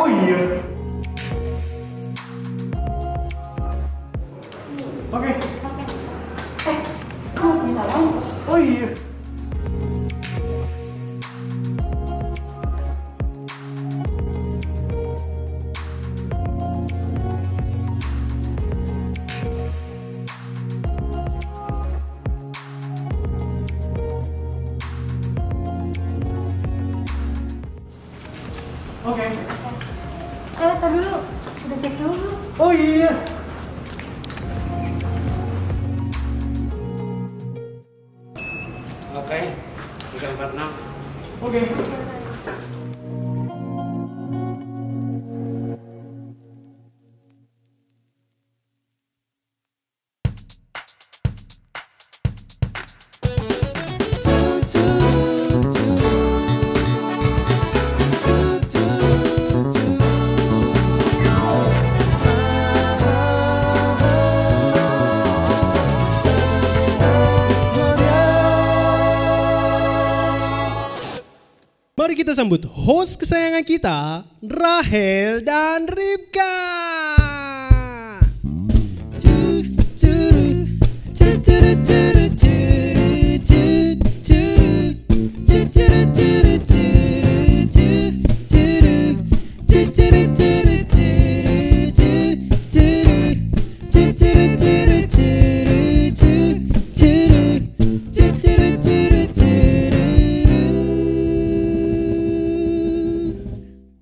Oh iya. Oke. Kamu cerita lagi. Oh iya. Oke. Tadi dulu, udah cek dulu. Oh iya. Oke, 346. Oke. Mari kita sambut host kesayangan kita, Rahel dan Ripka.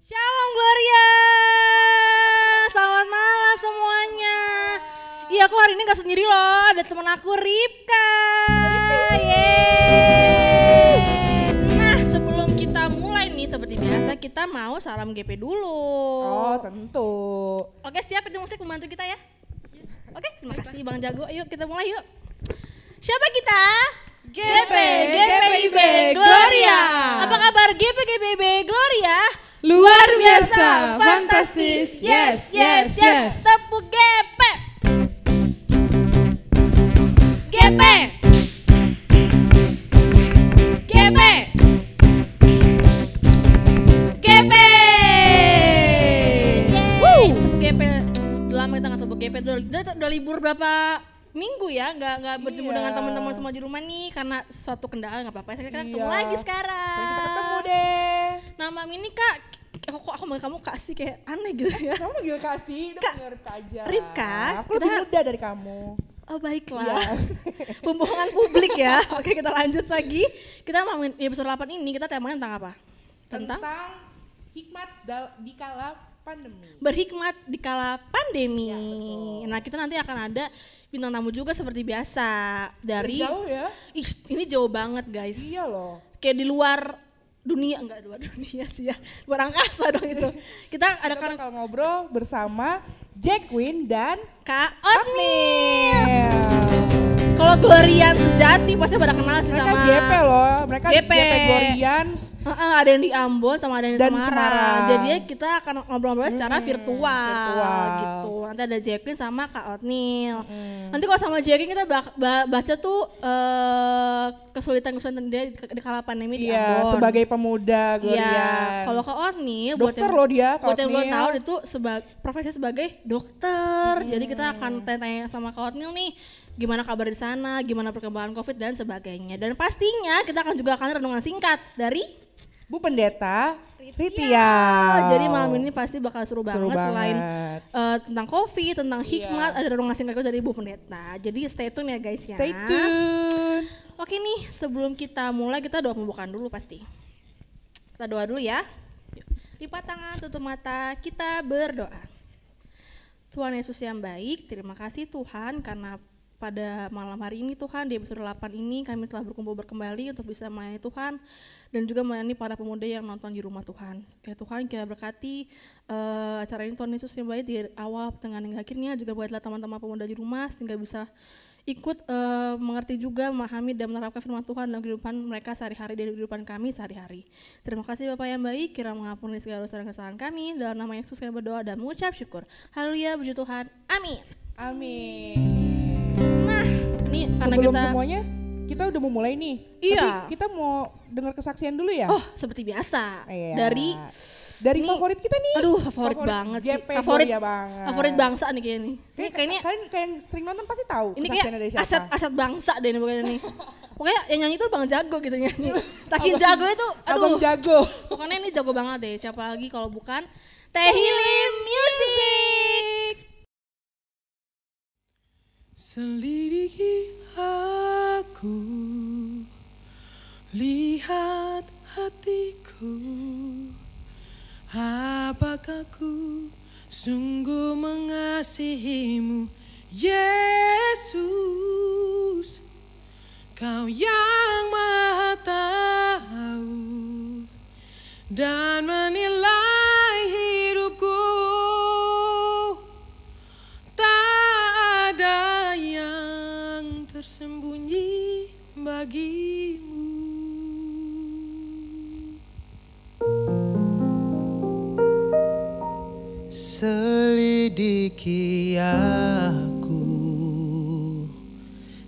Shalom Gloria, selamat malam semuanya. Iya, aku hari ini gak sendiri loh, ada temen aku Ripka. Yeay. Nah, sebelum kita mulai nih seperti biasa kita mau salam GP dulu. Oh tentu. Oke, siap itu musik membantu kita ya. Oke, terima kasih Bang Jago. Yuk kita mulai yuk. Siapa kita? GPIB Gloria. Apa kabar GPIB Gloria? Luar biasa, fantastis, yes, yes, yes. Tepuk GP. GP. GP. GP. Yeay, GP. Udah lama kita nggak tepuk GP. Udah libur berapa minggu ya? Nggak bertemu Iya. dengan teman-teman semua di rumah nih karena suatu kendala nggak apa-apa. Kita ketemu Iya. lagi sekarang. Sekarang kita ketemu deh. Nama ini Kak. Kok aku manggil kamu Kak sih kayak aneh gitu ya? Kamu manggil kasih, udah Kak, panggil Ripka aja. Ripka, Aku lebih kita- muda dari kamu. Oh baiklah, Iya. pembohongan publik ya. Oke kita lanjut lagi. Kita mau di episode 8 ini kita temanya tentang apa? Tentang hikmat di kala pandemi. berhikmat di kala pandemi. Ya, betul. Nah kita nanti akan ada bintang tamu juga seperti biasa dari. Jauh ya? Ih ini jauh banget guys. Iya loh. Kayak di luar dunia, enggak luar dunia sih ya, luar angkasa dong itu. Kita ada Kita kan bakal ngobrol bersama Jacqueline dan Kak Otnil. Otnil. Kalau Glorian sejati pasti pada kenal sih Mereka sama GP loh, mereka GP. GP Glorians. Ada yang di Ambon sama ada yang di Dan Semarang. Semarang. Jadi kita akan ngobrol-ngobrol secara virtual, virtual. gitu. Nanti ada Jacqueline sama Kak Otnil. Nanti kalau sama Jacqueline kita baca tuh kesulitan-kesulitan dia di kala pandemi di Iya, Ambon. sebagai pemuda Iya, Glorians. kalau Kak Otnil Dokter loh dia, Kak buat yang belum Otnil. tahu itu profesi sebagai dokter. Jadi kita akan tanya-tanya sama Kak Otnil nih, gimana kabar di sana, gimana perkembangan Covid dan sebagainya. Dan pastinya kita akan juga akan renungan singkat dari Bu Pendeta Ritia. Ya, jadi malam ini pasti bakal seru banget, banget. selain tentang Covid, tentang hikmat, ada renungan singkat juga dari Bu Pendeta. Jadi stay tune ya guys ya. Stay tune. Oke nih, sebelum kita mulai kita doa pembukaan dulu pasti. Kita doa dulu ya. Yuk, lipat tangan, tutup mata, kita berdoa. Tuhan Yesus yang baik, terima kasih Tuhan karena pada malam hari ini Tuhan di episode 8 ini kami telah berkumpul kembali untuk bisa melayani Tuhan dan juga melayani para pemuda yang nonton di rumah Tuhan. Ya Tuhan kita berkati acara ini Tuhan Yesus yang baik di awal, tengah hingga akhirnya, juga buatlah teman-teman pemuda di rumah sehingga bisa ikut mengerti juga, memahami dan menerapkan firman Tuhan dalam kehidupan mereka sehari-hari, dari kehidupan kami sehari-hari. Terima kasih Bapak yang baik, kiranya mengampuni segala dosa dan kesalahan kami. Dalam nama Yesus kami berdoa dan mengucap syukur. Haleluya, puji Tuhan. Amin. Amin. Nah, ini karena Sebelum kita semuanya, kita udah mau mulai nih. Iya. Tapi kita mau dengar kesaksian dulu ya? oh seperti biasa Iya. dari Dari Ini- favorit kita nih. Aduh, favorit banget sih. GP Favorit Gloria banget. Favorit bangsa nih kayaknya nih. Ini kayaknya Kalian sering nonton pasti tahu ini kesaksiannya dari kayak siapa. aset bangsa deh ini pokoknya nih. Pokoknya yang nyanyi tuh Bang Jago gitu nyanyi. Saking jago itu, Abang aduh. jago. Pokoknya ini jago banget deh. Siapa lagi kalau bukan Teh Hilim Music. Selidiki aku, lihat hatiku, apakah ku sungguh mengasihimu, Yesus, Kau yang Maha Tahu dan menilai hidupku. Tak ada yang tersembunyi bagimu. Selidiki aku,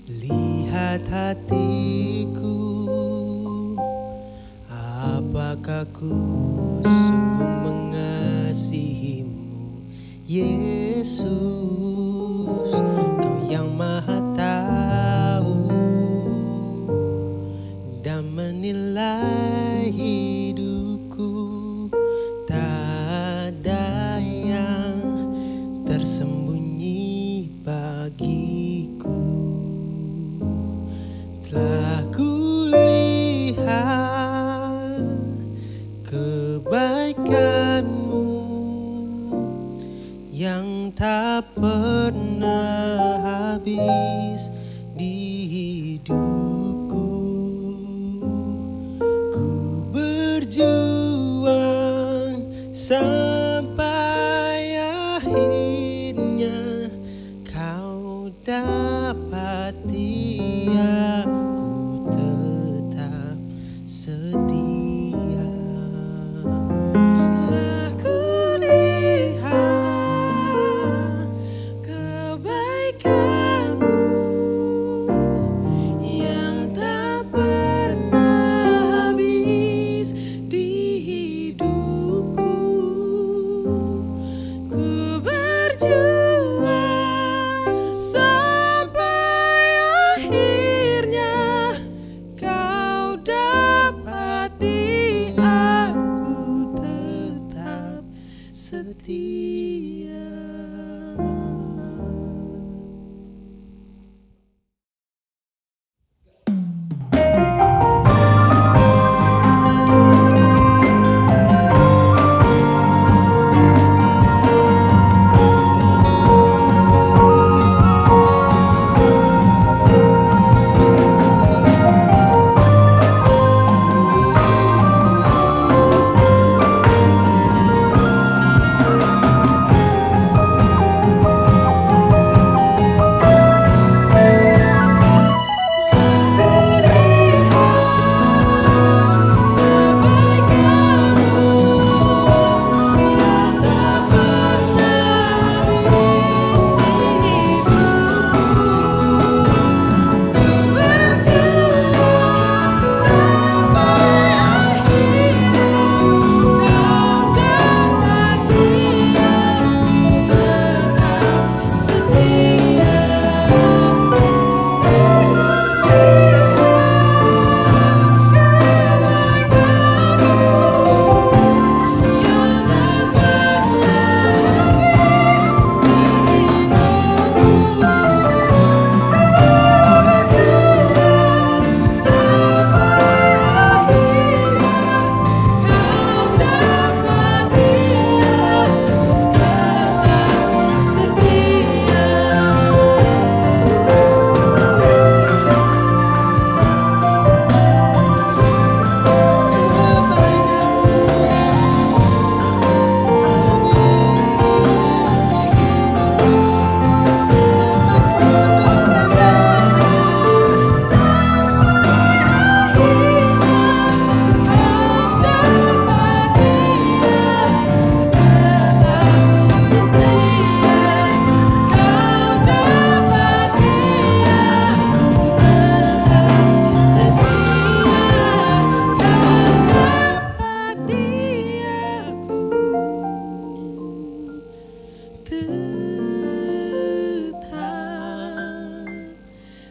lihat hatiku, apakah ku sungguh mengasihimu, Yesus, Kau yang Maha Tahu dan menilai hidupku. Tak ada yang tersembunyi bagiku. Telah kulihat kebaikanmu yang tak pernah habis di hidupku. Ku berjuang sampai akhirnya Kau dapati aku tetap setia. Telah kulihat kebaikanmu yang tak pernah habis di hidupku. Ku berjuang sampai akhirnya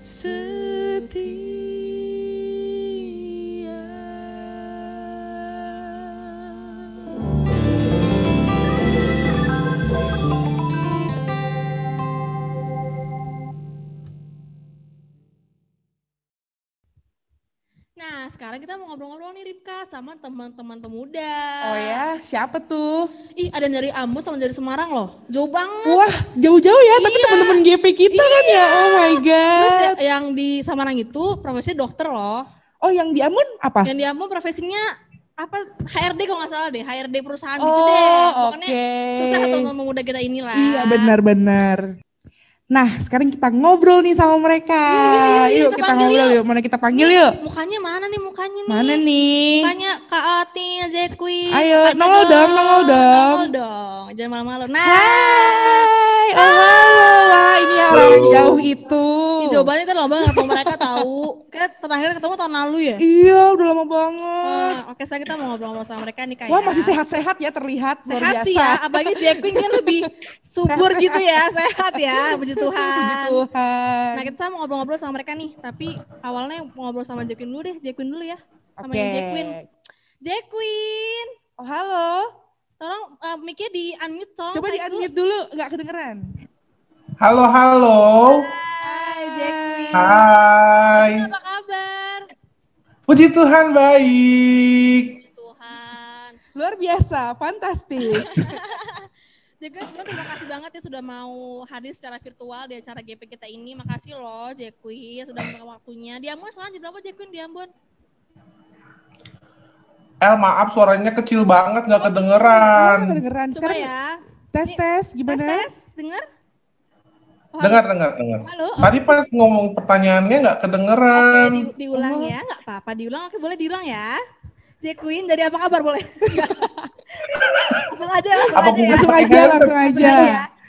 setia. Nah, sekarang kita mau ngobrol-ngobrol nih Ripka sama teman-teman pemuda. Oh ya, siapa tuh? Ih, ada dari Ambon sama dari Semarang loh. Jauh banget. Wah, jauh-jauh ya, tapi Iya. teman-teman GP kita kan ya. Oh my Terus god. yang di Semarang itu profesinya dokter loh. Oh, yang di Ambon apa? Yang di Ambon profesinya apa HRD kalau nggak salah deh, HRD perusahaan gitu Oh, deh. oke. Pokoknya susah teman-teman pemuda kita inilah. Iya, benar-benar. Nah, sekarang kita ngobrol nih sama mereka. Yuk, Kita panggil ngobrol yuk. yuk. Mana kita panggil Nih, yuk? Mukanya mana nih mukanya nih? Mana nih? Mukanya Kak Atin, Zed Queen. Ayo, Ada nongol dong. Nongol dong. Jangan malu-malu. Nah, Hai, oh halo. Wah, ini yang orang Halo. jauh itu. ini jawabannya kan lama banget mereka tahu. Kita terakhir ketemu tahun lalu ya. Iya, udah lama banget. Oke, sekarang kita mau ngobrol-ngobrol sama mereka nih Kak. Wah, ya. masih sehat-sehat ya terlihat. Luar Sehat biasa. sih ya, apalagi Jack Queen kan lebih subur gitu ya, sehat ya, puji Tuhan. Puji Tuhan. Nah kita mau ngobrol-ngobrol sama mereka nih, tapi awalnya mau ngobrol sama Jack Queen dulu deh, Jack Queen dulu ya. Sama yang Jack Queen. Jack Queen, Oh, halo. tolong mic-nya di unmute, tolong. Coba di Kak Igu. unmute dulu, nggak kedengeran. Halo, halo. Hai Jack Queen. Hai. Apa kabar? Puji Tuhan baik. Puji Tuhan. Luar biasa, fantastis. Jack Queen sebenarnya terima kasih banget ya sudah mau hadir secara virtual di acara GP kita ini. Makasih loh Jack Queen sudah meluangkan waktunya. Di Ambon sekarang jam berapa Jack Queen di Ambon? Maaf suaranya kecil banget nggak Nggak kedengeran. kedengeran. Coba Sekarang ya. tes gimana? Tes, dengar? Oh, Dengar. Halo. Tadi pas ngomong pertanyaannya nggak Oke, kedengeran. diulang ya, nggak apa-apa, diulang. Oke, boleh diulang ya. Jack Queen, jadi apa kabar boleh? langsung aja ya. Langsung aja.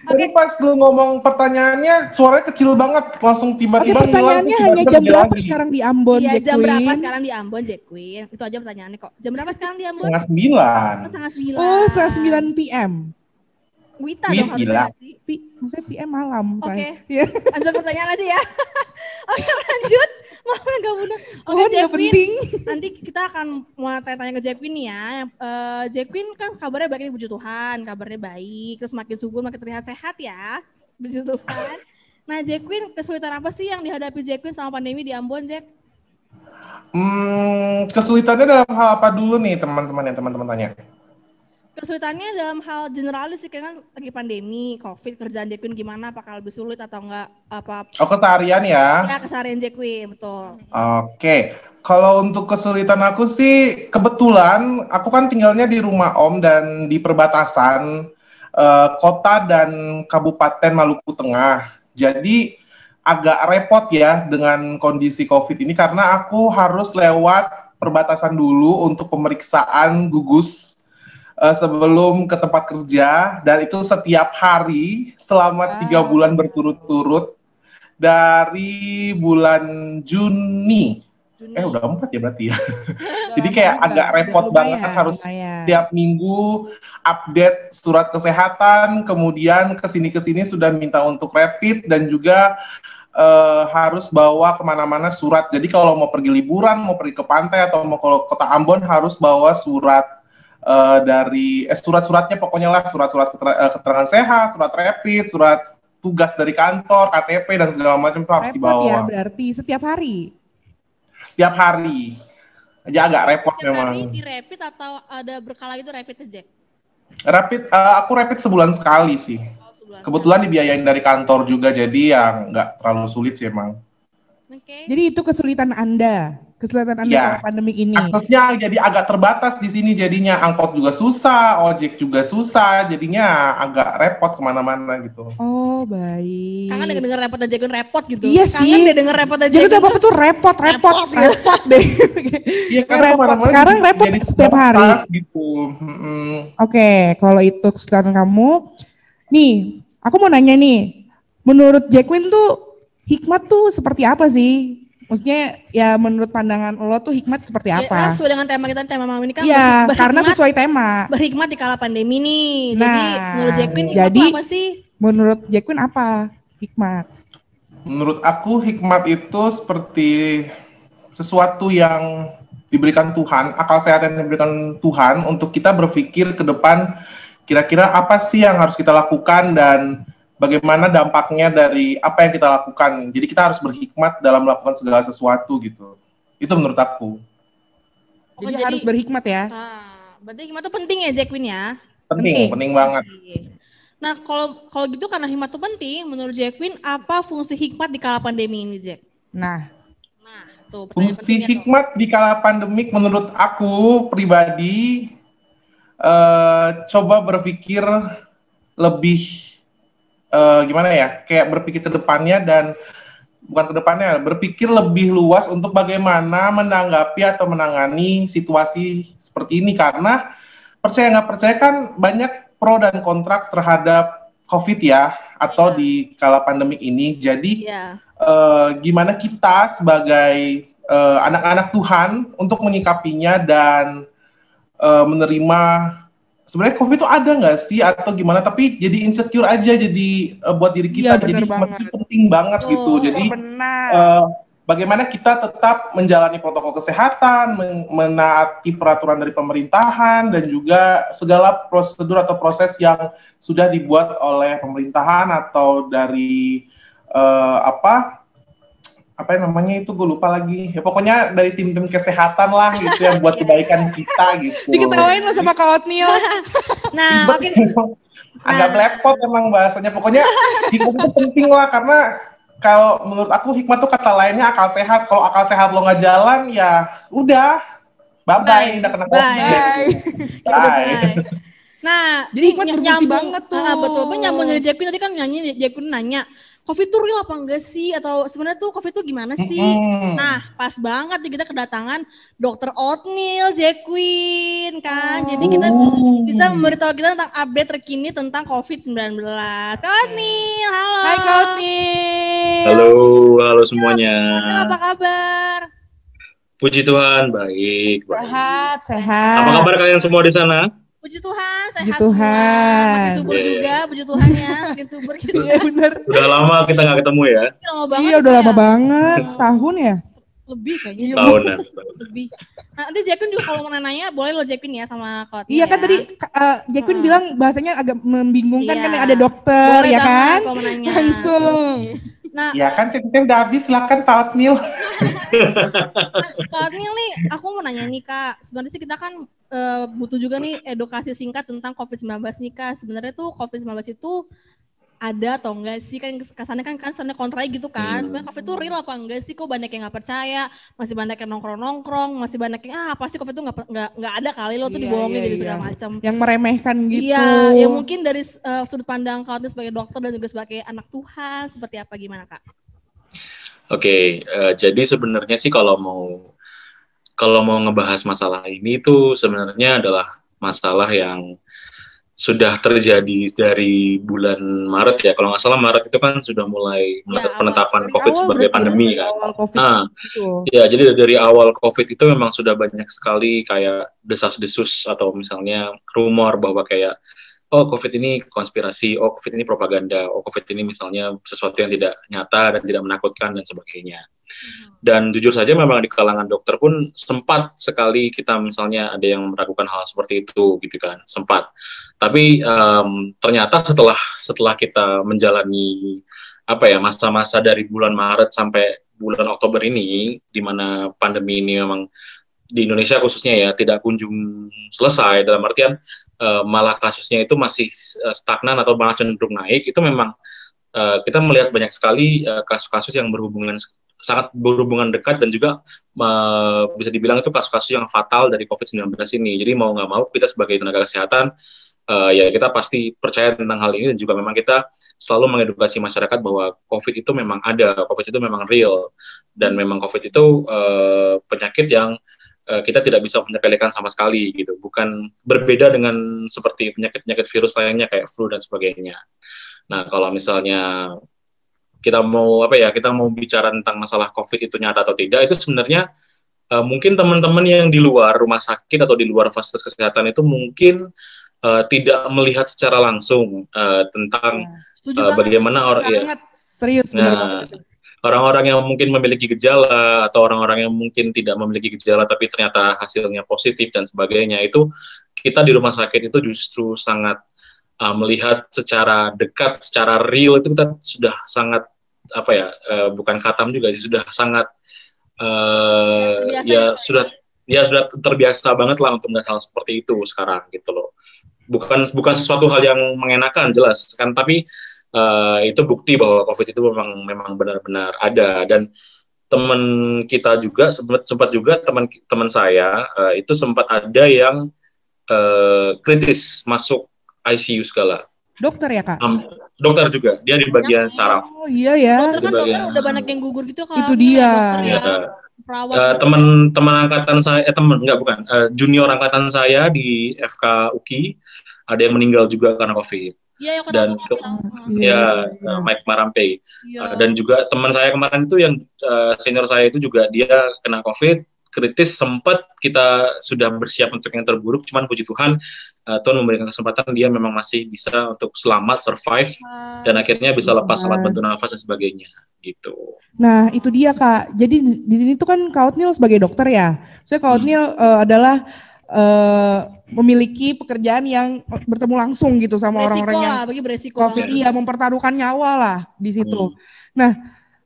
Tadi pas lu ngomong pertanyaannya suaranya kecil banget, langsung Oke, tiba-tiba pertanyaannya hilang, hanya tiba-tiba jam dia berapa lagi. sekarang di Ambon, Iya, Jack jam berapa Queen? sekarang di Ambon, Jack Queen? Itu aja pertanyaannya kok. Jam berapa sekarang di Ambon? 8:30. Setengah 9. Oh, 9 PM. Wita dong harusnya Gila. nggak sih? Maksudnya PM malam. Oke. saya. Iya. Lanjut pertanyaan aja ya. Oke, lanjut. Maaf nggak mudah. Oke, Oh, Jack nggak Queen. penting. Nanti kita akan mau tanya-tanya ke Jack Queen nih ya. Jack Queen kan kabarnya baik nih, puji Tuhan. Kabarnya baik, terus makin subur, makin terlihat sehat ya. Puji Tuhan. Nah, Jack Queen, kesulitan apa sih yang dihadapi Jack Queen sama pandemi di Ambon, Jack? Kesulitannya dalam hal apa dulu nih teman-teman tanya? Kesulitannya dalam hal generalis sih, kan lagi pandemi, COVID, kerjaan Jack Queen gimana? Apakah lebih sulit atau enggak? Apa? Oh, keseharian ya? Ya, keseharian Jack Queen, betul. Oke, kalau untuk kesulitan aku sih kebetulan aku kan tinggalnya di rumah Om dan di perbatasan kota dan Kabupaten Maluku Tengah. Jadi agak repot ya dengan kondisi COVID ini karena aku harus lewat perbatasan dulu untuk pemeriksaan gugus sebelum ke tempat kerja, dan itu setiap hari selama 3 bulan berturut-turut dari bulan Juni. Udah 4 ya berarti ya. Jadi kayak agak repot banget, harus setiap minggu update surat kesehatan, kemudian kesini sudah minta untuk rapid, dan juga harus bawa kemana-mana surat. Jadi kalau mau pergi liburan, mau pergi ke pantai, atau mau ke kota Ambon harus bawa surat dari surat-suratnya, pokoknya lah surat-surat keterangan sehat, surat rapid, surat tugas dari kantor, KTP, dan segala macam itu harus Repot dibawa. ya berarti setiap hari? Setiap hari. Aja agak repot Setiap memang. hari di rapid atau ada berkala gitu rapid aja, Jack? Rapid, aku rapid sebulan sekali sih. Oh, sebulan Kebetulan dibiayain dari kantor juga, jadi ya nggak terlalu sulit sih emang. Oke. Jadi itu kesulitan Anda Ya, sama pandemik ini. aksesnya jadi agak terbatas di sini, jadinya angkot juga susah, ojek juga susah, jadinya agak repot kemana-mana gitu. Oh, baik. Kangen denger repot aja, Jack Queen repot gitu. Iya Kangen sih. deh denger repot aja. Jadi udah gitu. apa tuh repot deh. Iya, Repot. kemana-mana Sekarang jadi- repot jadi setiap hari. terbatas gitu. Oke, kalau itu kesulitan kamu, nih, aku mau nanya nih, menurut Jack Queen tuh hikmat tuh seperti apa sih? Maksudnya ya menurut pandangan lo tuh hikmat seperti Ya, apa? sesuai dengan tema kita, tema malam ini kan Iya, berhikmat- karena sesuai tema. berhikmat di kala pandemi nih. Jadi Nah, menurut Jack Queen hikmat jadi- tuh apa sih? Menurut Jack Queen apa hikmat? Menurut aku hikmat itu seperti sesuatu yang diberikan Tuhan, akal sehat yang diberikan Tuhan untuk kita berpikir ke depan kira-kira apa sih yang harus kita lakukan dan bagaimana dampaknya dari apa yang kita lakukan. Jadi kita harus berhikmat dalam melakukan segala sesuatu gitu. Itu menurut aku. Jadi harus berhikmat ya. Berarti hikmat itu penting ya, Jacqueline ya? Penting banget. Nah, kalau gitu karena hikmat itu penting, menurut Jacqueline, apa fungsi hikmat di kala pandemi ini, Jack? Nah, tuh fungsi hikmat di kala pandemik menurut aku pribadi coba berpikir lebih gimana ya, kayak berpikir ke depannya dan bukan ke depannya, berpikir lebih luas untuk bagaimana menanggapi atau menangani situasi seperti ini, karena percaya nggak percaya kan banyak pro dan kontra terhadap COVID ya, atau di kala pandemik ini. Jadi gimana kita sebagai anak-anak Tuhan untuk menyikapinya dan menerima sebenarnya COVID itu ada nggak sih atau gimana, tapi jadi insecure aja jadi buat diri kita, jadi penting banget gitu. Jadi bagaimana kita tetap menjalani protokol kesehatan, menaati peraturan dari pemerintahan dan juga segala prosedur atau proses yang sudah dibuat oleh pemerintahan atau dari apa namanya itu, gue lupa lagi ya, pokoknya dari tim-tim kesehatan lah gitu yang buat kebaikan kita gitu. Diketawain lo sama Kak Otniel. Nah, oke. Agak blepot emang bahasanya, pokoknya hikmat itu penting lah, karena kalau menurut aku hikmat tuh kata lainnya akal sehat. Kalau akal sehat lo nggak jalan ya udah bye udah kena COVID. Bye. Nah, jadi hikmat berfungsi banget tuh. Betul, nyambung dari Jacqueline tadi kan Jacqueline nanya, COVID tuh real apa enggak sih? Atau sebenarnya tuh COVID tuh gimana sih? Nah, pas banget nih kita kedatangan Dr. Otniel Jacqueline kan. Jadi kita bisa memberitahu kita tentang update terkini tentang COVID-19. Kak Otniel, halo. Hai Kak Otniel. Halo semuanya. Apa kabar? Puji Tuhan, baik. Sehat. Apa kabar kalian semua di sana? Puji Tuhan, sehat Puji Tuhan. semua. Makin subur juga, puji Tuhan ya. Makin subur gitu ya. Bener. Udah lama kita nggak ketemu ya? Lama banget. Iya, udah lama banget. Setahun ya? Lebih kayaknya. Tahunan. Lebih. Nah, nanti Jacqueline juga kalau mau nanya, boleh lo Jacqueline ya sama Kak Otniel. Iya kan tadi Jacqueline bilang bahasanya agak membingungkan kan, ada dokter boleh ya kan? Langsung. Nah, ya kan ceritanya udah habis, silakan Kak Otniel. Kak Otniel nih, aku mau nanya nih Kak, sebenarnya sih kita kan butuh juga nih edukasi singkat tentang COVID-19 nih Kak. Sebenarnya tuh COVID-19 itu ada atau enggak sih, kan kesannya kontrai gitu kan. Sebenarnya COVID itu real apa enggak sih? Kok banyak yang nggak percaya, masih banyak yang nongkrong, masih banyak yang apa sih COVID itu nggak ada kali, lo tuh dibohongin jadi segala macam. Yang meremehkan gitu. Iya, ya mungkin dari sudut pandang Kak Otniel sebagai dokter dan juga sebagai anak Tuhan, seperti apa gimana Kak? Oke, jadi sebenarnya sih kalau mau ngebahas masalah ini tuh sebenarnya adalah masalah yang sudah terjadi dari bulan Maret ya, kalau nggak salah Maret itu kan sudah mulai penetapan COVID sebagai pandemi kan. Ya jadi dari awal COVID itu memang sudah banyak sekali kayak desas-desus atau misalnya rumor bahwa kayak oh COVID ini konspirasi, oh COVID ini propaganda, oh COVID ini misalnya sesuatu yang tidak nyata dan tidak menakutkan dan sebagainya. Dan jujur saja memang di kalangan dokter pun sempat sekali kita misalnya ada yang meragukan hal seperti itu gitu kan, sempat. Tapi ternyata setelah kita menjalani masa-masa dari bulan Maret sampai bulan Oktober ini, di mana pandemi ini memang di Indonesia khususnya ya tidak kunjung selesai, dalam artian malah kasusnya itu masih stagnan atau malah cenderung naik, itu memang kita melihat banyak sekali kasus-kasus yang sangat berhubungan dekat dan juga bisa dibilang itu kasus-kasus yang fatal dari COVID-19 ini. Jadi mau nggak mau kita sebagai tenaga kesehatan ya kita pasti percaya tentang hal ini, dan juga memang kita selalu mengedukasi masyarakat bahwa COVID itu memang ada, COVID itu memang real, dan memang COVID itu penyakit yang kita tidak bisa menyepelekan sama sekali gitu. Bukan berbeda dengan seperti penyakit-penyakit virus lainnya kayak flu dan sebagainya. Nah, kalau misalnya kita mau bicara tentang masalah COVID itu nyata atau tidak, itu sebenarnya mungkin teman-teman yang di luar rumah sakit atau di luar fasilitas kesehatan itu mungkin tidak melihat secara langsung tentang bagaimana orang ya. Serius. orang-orang yang mungkin memiliki gejala atau orang-orang yang mungkin tidak memiliki gejala tapi ternyata hasilnya positif dan sebagainya, itu kita di rumah sakit itu justru sangat melihat secara dekat, secara real, itu kita sudah sangat bukan khatam juga sih, sudah sangat sudah terbiasa banget lah untuk melihat hal seperti itu sekarang gitu loh. Bukan sesuatu hal yang mengenakan, jelas kan, tapi itu bukti bahwa COVID itu memang benar-benar ada. Dan teman kita juga sempat juga teman saya itu sempat ada yang kritis masuk ICU segala. Dokter ya Kak? Dokter juga, dia di bagian saraf. Oh iya ya. Dokter udah banyak yang gugur gitu kan. Itu dia. Teman angkatan saya, junior angkatan saya di FK UKI ada yang meninggal juga karena COVID. Iya, dan Mike Marampe. Dan juga teman saya kemarin itu yang senior saya itu juga dia kena COVID kritis, sempat kita sudah bersiap untuk yang terburuk, cuman puji Tuhan Tuhan memberikan kesempatan, dia memang masih bisa untuk selamat survive dan akhirnya bisa lepas alat bantu nafas dan sebagainya gitu. Nah itu dia Kak, jadi di sini tuh kan Kak Otniel sebagai dokter ya, saya Kak Otniel adalah memiliki pekerjaan yang bertemu langsung gitu sama orang-orang yang COVID, iya, mempertaruhkan nyawa lah di situ. Nah,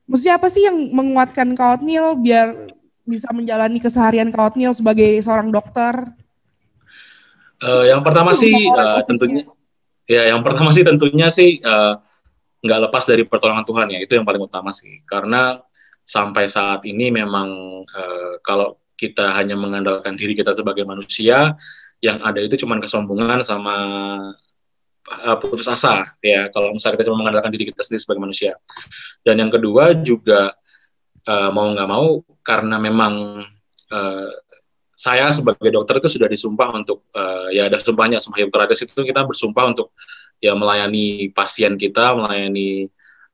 maksudnya apa sih yang menguatkan Kak Otniel biar bisa menjalani keseharian Kak Otniel sebagai seorang dokter? Yang pertama tentunya nggak lepas dari pertolongan Tuhan ya, itu yang paling utama sih. Karena sampai saat ini memang kalau kita hanya mengandalkan diri kita sebagai manusia, yang ada itu cuma kesombongan sama putus asa ya, kalau misalnya kita cuma mengandalkan diri kita sendiri sebagai manusia. Dan yang kedua juga mau nggak mau, karena memang saya sebagai dokter itu sudah disumpah untuk ada sumpahnya, sumpah Hipokrates itu kita bersumpah untuk ya melayani pasien kita, melayani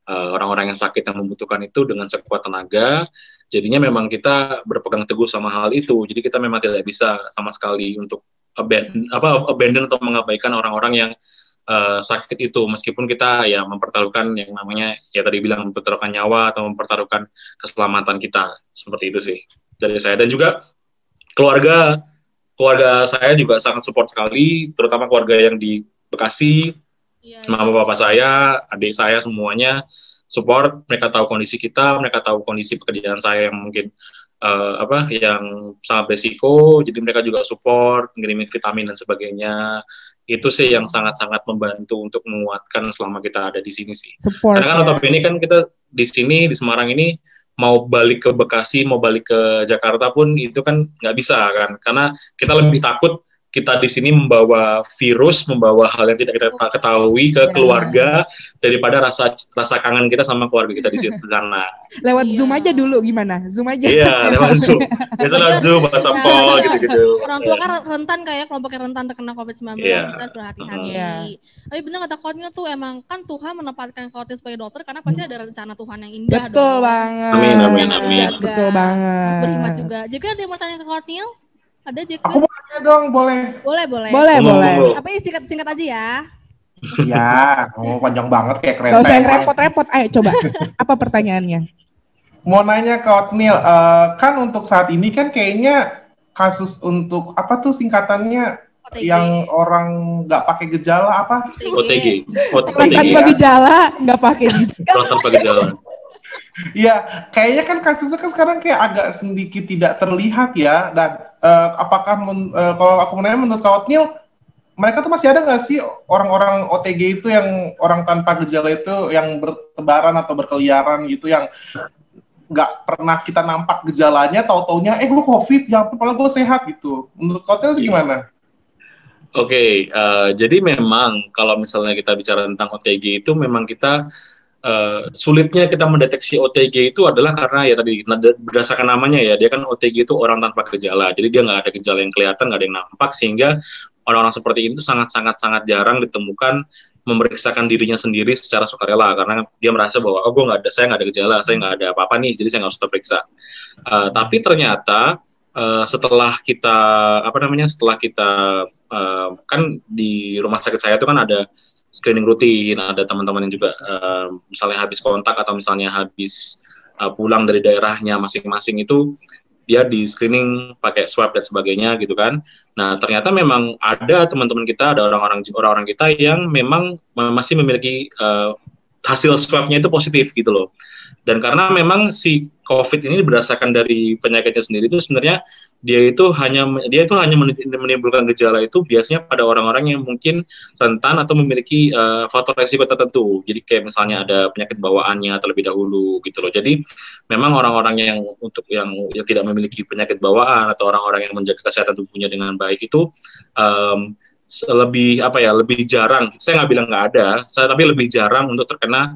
orang-orang yang sakit yang membutuhkan itu dengan sekuat tenaga. Jadinya memang kita berpegang teguh sama hal itu. Jadi kita memang tidak bisa sama sekali untuk abandon atau mengabaikan orang-orang yang sakit itu, meskipun kita ya mempertaruhkan yang namanya ya tadi bilang mempertaruhkan nyawa atau mempertaruhkan keselamatan kita, seperti itu sih dari saya. Dan juga keluarga saya juga sangat support sekali, terutama keluarga yang di Bekasi, mama bapak saya, adik saya, semuanya support. Mereka tahu kondisi kita, mereka tahu kondisi pekerjaan saya yang mungkin yang sangat berisiko, jadi mereka juga support, ngirimin vitamin dan sebagainya. Itu sih yang sangat-sangat membantu untuk menguatkan selama kita ada di sini sih. Support, karena kan notabene ini kan kita di sini di Semarang ini mau balik ke Bekasi, mau balik ke Jakarta pun itu kan nggak bisa kan, karena kita lebih takut kita di sini membawa virus, membawa hal yang tidak kita ketahui ke keluarga daripada rasa kangen kita sama keluarga kita di sana. Lewat Zoom aja dulu gimana? Zoom aja. Iya, lewat Zoom. Kita lewat Zoom atau call gitu-gitu. Orang tua kan rentan kayak kelompoknya rentan terkena COVID-19, kita harus berhati-hati. Tapi benar kata Kotnya tuh, emang kan Tuhan menempatkan Kotnya sebagai dokter karena pasti ada rencana Tuhan yang indah. Betul banget. Amin. Betul banget. Berhikmat juga. Jadi ada yang mau tanya ke Kotnya? Ada Jack? Aku mau tanya dong, boleh? Boleh. Apa singkat aja ya? Iya, panjang banget kayak kereta. Gak usah yang repot-repot, ayo coba. Apa pertanyaannya? Mau nanya ke Otniel, kan untuk saat ini kan kayaknya kasus untuk apa tuh singkatannya OTG. Yang orang nggak pakai gejala apa? OTG. Tanpa gejala, nggak pakai gejala. Tanpa gejala. Iya, kayaknya kan kasusnya kan sekarang kayak agak sedikit tidak terlihat ya. Dan apakah kalau aku menanya menurut Kak Otniel, mereka tuh masih ada nggak sih orang-orang OTG itu yang orang tanpa gejala itu yang bertebaran atau berkeliaran gitu, yang nggak pernah kita nampak gejalanya, tahu-taunya gue COVID, ya ampun, padahal gue sehat gitu. Menurut Kak Otniel itu gimana? Oke, jadi memang kalau misalnya kita bicara tentang OTG itu memang kita sulitnya kita mendeteksi OTG itu adalah karena ya tadi berdasarkan namanya ya, dia kan OTG itu orang tanpa gejala, jadi dia nggak ada gejala yang kelihatan, nggak ada yang nampak, sehingga orang-orang seperti ini tuh sangat jarang ditemukan memeriksakan dirinya sendiri secara sukarela, karena dia merasa bahwa saya nggak ada gejala, saya nggak ada apa-apa nih, jadi saya nggak usah periksa. Tapi ternyata setelah kita kan di rumah sakit saya itu kan ada screening rutin, ada teman-teman yang juga misalnya habis kontak atau misalnya habis pulang dari daerahnya masing-masing itu dia di screening pakai swab dan sebagainya gitu kan. Nah ternyata memang ada teman-teman kita, ada orang-orang kita yang memang masih memiliki hasil swabnya itu positif gitu loh. Dan karena memang si COVID ini berdasarkan dari penyakitnya sendiri itu sebenarnya dia itu hanya menimbulkan gejala itu biasanya pada orang-orang yang mungkin rentan atau memiliki faktor resiko tertentu. Jadi kayak misalnya ada penyakit bawaannya terlebih dahulu gitu loh. Jadi memang orang-orang yang tidak memiliki penyakit bawaan atau orang-orang yang menjaga kesehatan tubuhnya dengan baik itu lebih jarang. Saya nggak bilang nggak ada, tapi lebih jarang untuk terkena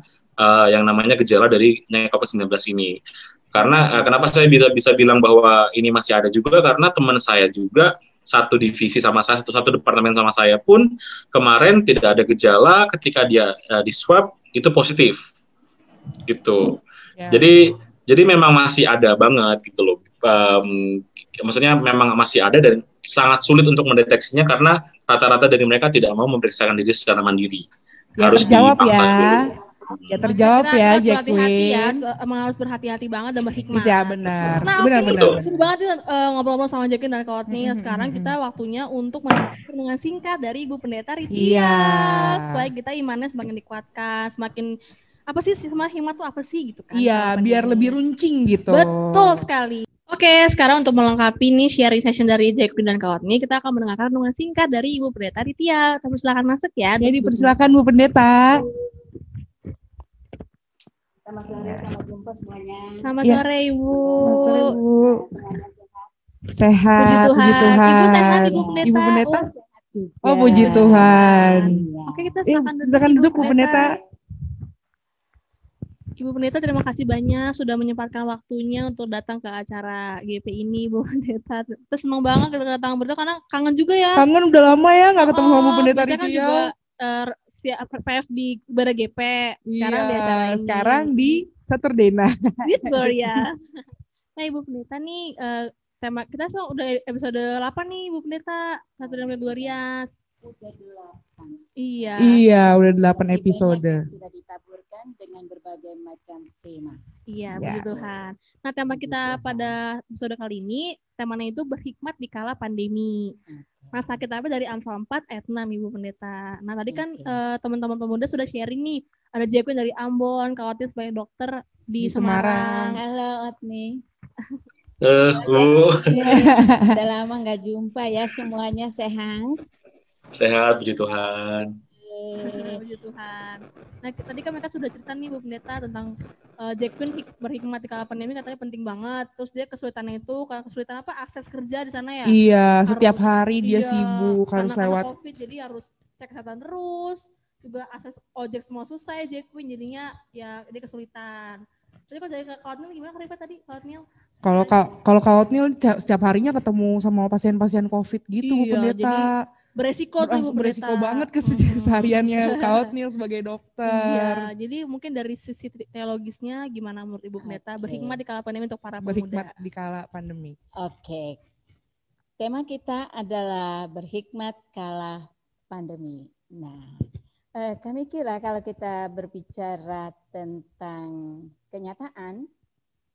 yang namanya gejala dari COVID-19 ini. Karena kenapa saya bisa bilang bahwa ini masih ada juga, karena teman saya juga satu divisi sama saya, satu departemen sama saya pun kemarin tidak ada gejala ketika dia di swab itu positif gitu. Ya. Jadi memang masih ada banget gitu loh. Maksudnya memang masih ada dan sangat sulit untuk mendeteksinya karena rata-rata dari mereka tidak mau memeriksakan diri secara mandiri. Ya, harus terjawab ya. Dulu. Ya terjawab ya, Jacqueline. Emang harus berhati-hati banget dan berhikmat. Iya benar. Nah, benar. Seru banget ngobrol-ngobrol sama Jacqueline dan Courtney. Sekarang kita waktunya untuk mendengarkan dengan singkat dari Ibu Pendeta Ritia. Iya. Supaya kita imannya semakin dikuatkan, semakin apa sih hikmat tuh apa sih gitu kan? Iya, biar lebih runcing gitu. Betul sekali. Oke, sekarang untuk melengkapi nih sharing session dari Jacqueline dan Courtney, kita akan mendengarkan renungan singkat dari Ibu Pendeta Ritia. Silakan masuk ya. Jadi persilakan Bu Pendeta. Selamat sore, selamat jumpa semuanya. Selamat sore Ibu. Selamat sore Ibu. Semuanya sehat. Puji Tuhan. Ibu sehat Ibu Pendeta. Ibu Pendeta. sehat juga. Oh puji Tuhan. Oke, kita silakan duduk Bu Pendeta. Ibu Pendeta, terima kasih banyak sudah menyempatkan waktunya untuk datang ke acara GP ini, Bu Pendeta. Kita senang banget datang berdua karena kangen juga ya. Kangen udah lama ya nggak ketemu sama Bu Pendeta Ritia. Kan juga PF di Ibadah GP. Sekarang di acara ini. Sekarang di Saturday Night. Gitu ya. Nah Ibu Pendeta nih, tema kita udah episode 8 nih Ibu Pendeta. Saturday Night Glorious. Udah 8. Iya, udah 8 episode. Sudah ditaburkan dengan berbagai macam tema. Iya, puji Tuhan. Nah, tema kita pada episode kali ini, temanya itu berhikmat di kala pandemi. Masa kita dari Amsal 4 ayat 6, Ibu Pendeta. Nah, tadi kan teman-teman pemuda sudah sharing nih. Ada Jacqueline dari Ambon, Kak Otni sebagai dokter di Semarang. Halo Otni. Udah lama nggak jumpa ya, semuanya sehat. Sehat, puji Tuhan. Puji Tuhan. Nah, tadi kan mereka sudah cerita nih Bu Pendeta tentang Jacqueline berhikmat di kala pandemi, katanya penting banget. Terus dia kesulitannya itu, kesulitan apa? Akses kerja di sana ya. Iya, setiap hari dia sibuk harus lewat COVID, jadi harus cek kesehatan terus. Juga akses ojek semua susah ya Jacqueline, jadinya ya dia kesulitan. Jadi kalau dari Kak Otniel gimana Kak tadi, Kak Otniel? Kalau Kak Otniel setiap harinya ketemu sama pasien-pasien COVID gitu, Bu Pendeta. Beresiko banget kesehariannya Kak Otniel sebagai dokter. Iya, jadi mungkin dari sisi teologisnya gimana menurut Ibu Pendeta berhikmat di kala pandemi untuk para pemuda? Berhikmat di kala pandemi. Oke. Tema kita adalah berhikmat kala pandemi. Nah, kami kira kalau kita berbicara tentang kenyataan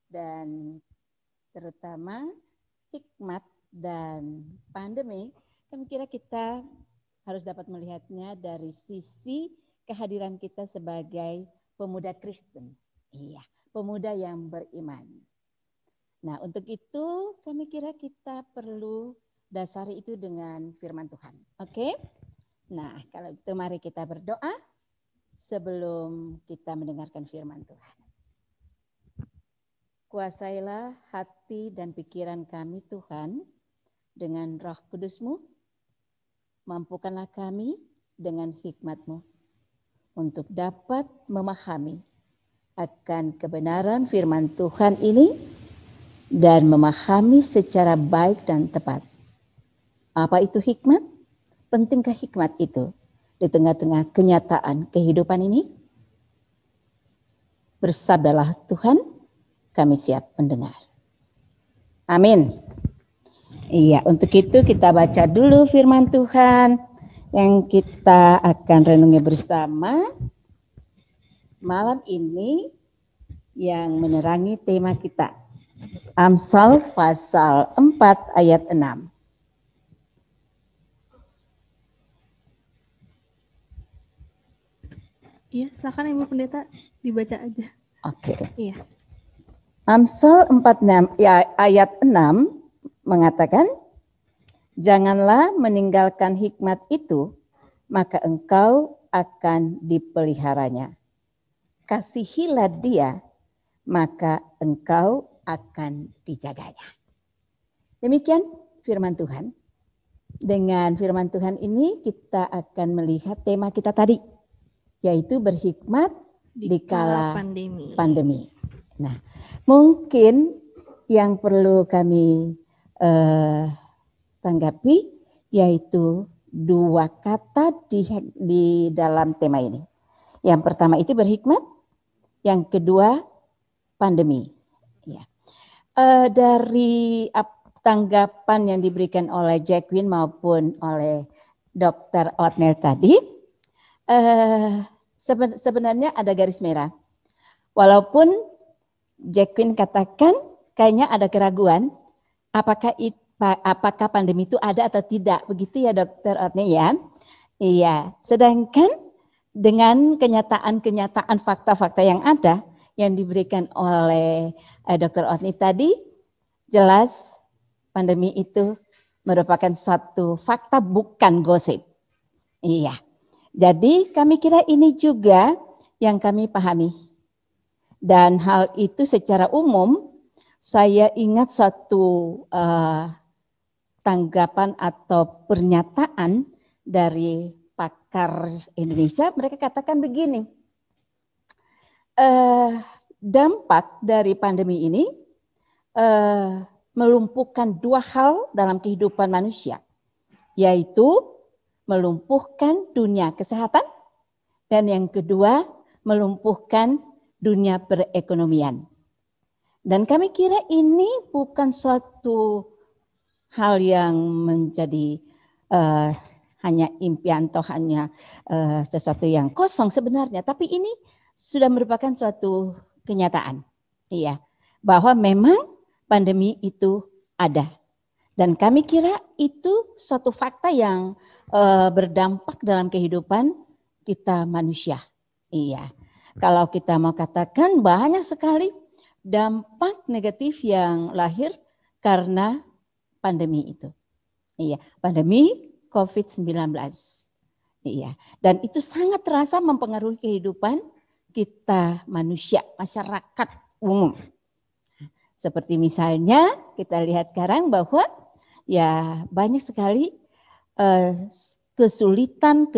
dan terutama hikmat dan pandemi, kami kira kita harus dapat melihatnya dari sisi kehadiran kita sebagai pemuda Kristen. Iya, pemuda yang beriman. Nah, untuk itu kami kira kita perlu dasari itu dengan firman Tuhan. Oke? Nah, kalau itu mari kita berdoa sebelum kita mendengarkan firman Tuhan. Kuasailah hati dan pikiran kami Tuhan dengan Roh Kudus-Mu. Mampukanlah kami dengan hikmat-Mu untuk dapat memahami akan kebenaran firman Tuhan ini dan memahami secara baik dan tepat. Apa itu hikmat? Pentingkah hikmat itu di tengah-tengah kenyataan kehidupan ini? Bersabdalah Tuhan, kami siap mendengar. Amin. Iya, untuk itu kita baca dulu firman Tuhan yang kita akan renungi bersama malam ini yang menerangi tema kita. Amsal pasal 4 ayat 6. Iya, silakan Ibu Pendeta dibaca aja. Oke. Iya. Amsal 4 ya, ayat 6 mengatakan, janganlah meninggalkan hikmat itu, maka engkau akan dipeliharanya. Kasihilah dia, maka engkau akan dijaganya. Demikian firman Tuhan. Dengan firman Tuhan ini kita akan melihat tema kita tadi, yaitu berhikmat di kala pandemi. Nah, mungkin yang perlu kami tanggapi yaitu dua kata di dalam tema ini. Yang pertama itu berhikmat, yang kedua pandemi. Ya. Dari tanggapan yang diberikan oleh Jacqueline maupun oleh Dr. Otnel tadi, sebenarnya ada garis merah. Walaupun Jacqueline katakan kayaknya ada keraguan, apakah pandemi itu ada atau tidak, begitu ya Dr. Otnel ya? Iya. Sedangkan dengan kenyataan fakta-fakta yang ada yang diberikan oleh Dr. Otnel tadi, jelas pandemi itu merupakan suatu fakta, bukan gosip. Iya. Jadi kami kira ini juga yang kami pahami. Dan hal itu secara umum saya ingat suatu tanggapan atau pernyataan dari pakar Indonesia. Mereka katakan begini, dampak dari pandemi ini melumpuhkan dua hal dalam kehidupan manusia, yaitu melumpuhkan dunia kesehatan dan yang kedua melumpuhkan dunia perekonomian. Dan kami kira ini bukan suatu hal yang menjadi hanya impian atau hanya sesuatu yang kosong sebenarnya, tapi ini sudah merupakan suatu kenyataan. Iya, bahwa memang pandemi itu ada. Dan kami kira itu suatu fakta yang berdampak dalam kehidupan kita manusia. Iya. Kalau kita mau katakan banyak sekali dampak negatif yang lahir karena pandemi itu. Iya, pandemi COVID-19. Iya. Dan itu sangat terasa mempengaruhi kehidupan kita manusia, masyarakat umum. Seperti misalnya kita lihat sekarang bahwa ya banyak sekali kesulitan,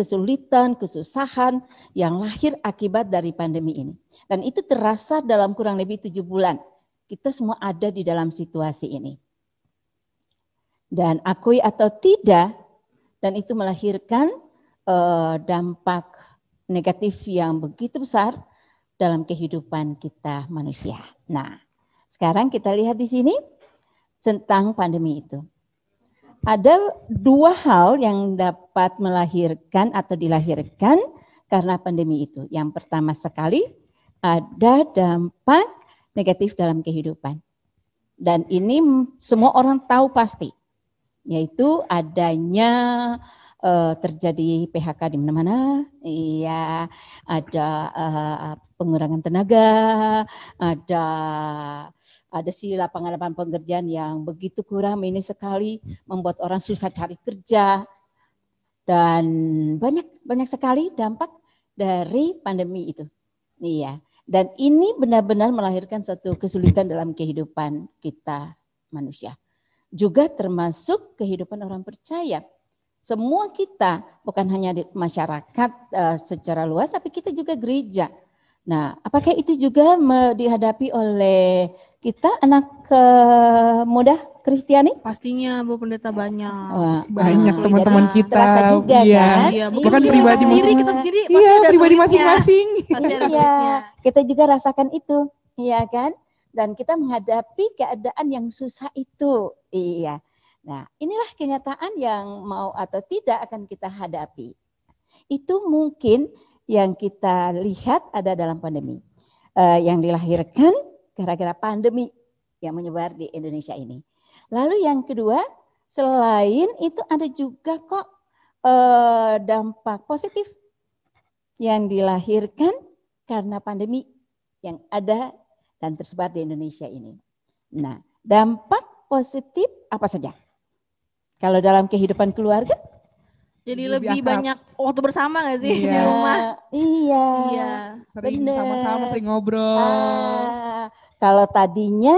kesusahan yang lahir akibat dari pandemi ini. Dan itu terasa dalam kurang lebih 7 bulan. Kita semua ada di dalam situasi ini. Dan akui atau tidak, dan itu melahirkan dampak negatif yang begitu besar dalam kehidupan kita manusia. Nah, sekarang kita lihat di sini tentang pandemi itu. Ada dua hal yang dapat melahirkan atau dilahirkan karena pandemi itu. Yang pertama sekali ada dampak negatif dalam kehidupan. Dan ini semua orang tahu pasti, yaitu adanya terjadi PHK di mana-mana, iya, ada pengurangan tenaga, ada sih lapangan pekerjaan yang begitu kurang, ini sekali membuat orang susah cari kerja, dan banyak sekali dampak dari pandemi itu, iya. Dan ini benar-benar melahirkan suatu kesulitan dalam kehidupan kita manusia, juga termasuk kehidupan orang percaya. Semua kita, bukan hanya di masyarakat secara luas, tapi kita juga gereja. Nah, apakah itu juga dihadapi oleh kita anak muda Kristiani? Pastinya Bu Pendeta banyak. Banyak teman-teman kita. Terasa juga kan? Iya, Bahkan pribadi masing-masing. Iya, pribadi masing-masing. Iya, kita juga rasakan itu, iya kan? Dan kita menghadapi keadaan yang susah itu, iya. Nah, inilah kenyataan yang mau atau tidak akan kita hadapi. Itu mungkin yang kita lihat ada dalam pandemi. yang dilahirkan gara-gara pandemi yang menyebar di Indonesia ini. Lalu yang kedua, selain itu ada juga kok dampak positif yang dilahirkan karena pandemi yang ada dan tersebar di Indonesia ini. Nah, dampak positif apa saja? Kalau dalam kehidupan keluarga? Jadi lebih banyak waktu bersama gak sih di Iya. rumah? Iya. Sering bener. sama-sama, sering ngobrol. Kalau tadinya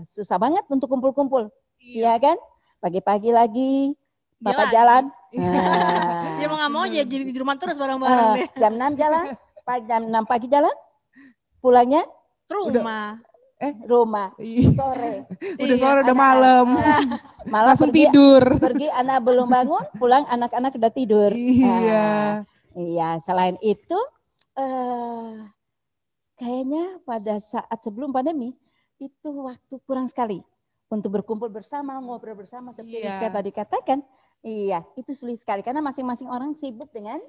susah banget untuk kumpul-kumpul, iya kan? Pagi-pagi lagi, Bapak jalan. Dia mau nggak mau aja jadi di rumah terus bareng-bareng deh. Jam 6 jalan, jam 6 pagi jalan, pulangnya Rumah. rumah, Iya. sore. Udah sore, udah Anak- malam. Malah Langsung pergi, tidur. pergi anak belum bangun, pulang anak-anak udah tidur. Iya. Iya, selain itu kayaknya pada saat sebelum pandemi itu waktu kurang sekali untuk berkumpul bersama, ngobrol bersama seperti Iya. Rika tadi katakan. Iya, itu sulit sekali karena masing-masing orang sibuk dengan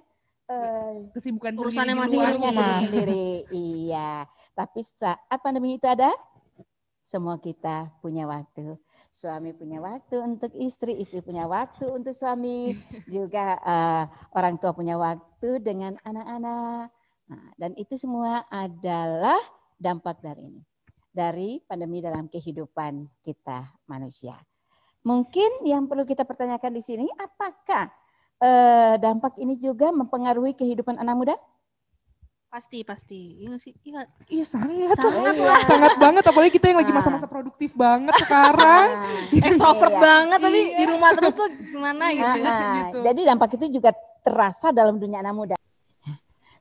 Kesibukan Urusannya sendiri di masing-masing. luar dirinya rumah. sendiri-sendiri. Iya, tapi saat pandemi itu ada, semua kita punya waktu. Suami punya waktu untuk istri, istri punya waktu untuk suami, juga orang tua punya waktu dengan anak-anak. Nah, dan itu semua adalah dampak dari ini, dari pandemi dalam kehidupan kita manusia. Mungkin yang perlu kita pertanyakan di sini, apakah dampak ini juga mempengaruhi kehidupan anak muda? Pasti. Iya nggak sih? Iya. Iya sangat Sangat lah. lah. Sangat banget, apalagi kita yang lagi Ah. masa-masa produktif banget sekarang. Extrovert Iya. banget tapi di rumah terus tuh gimana gitu. gitu. Jadi dampak itu juga terasa dalam dunia anak muda.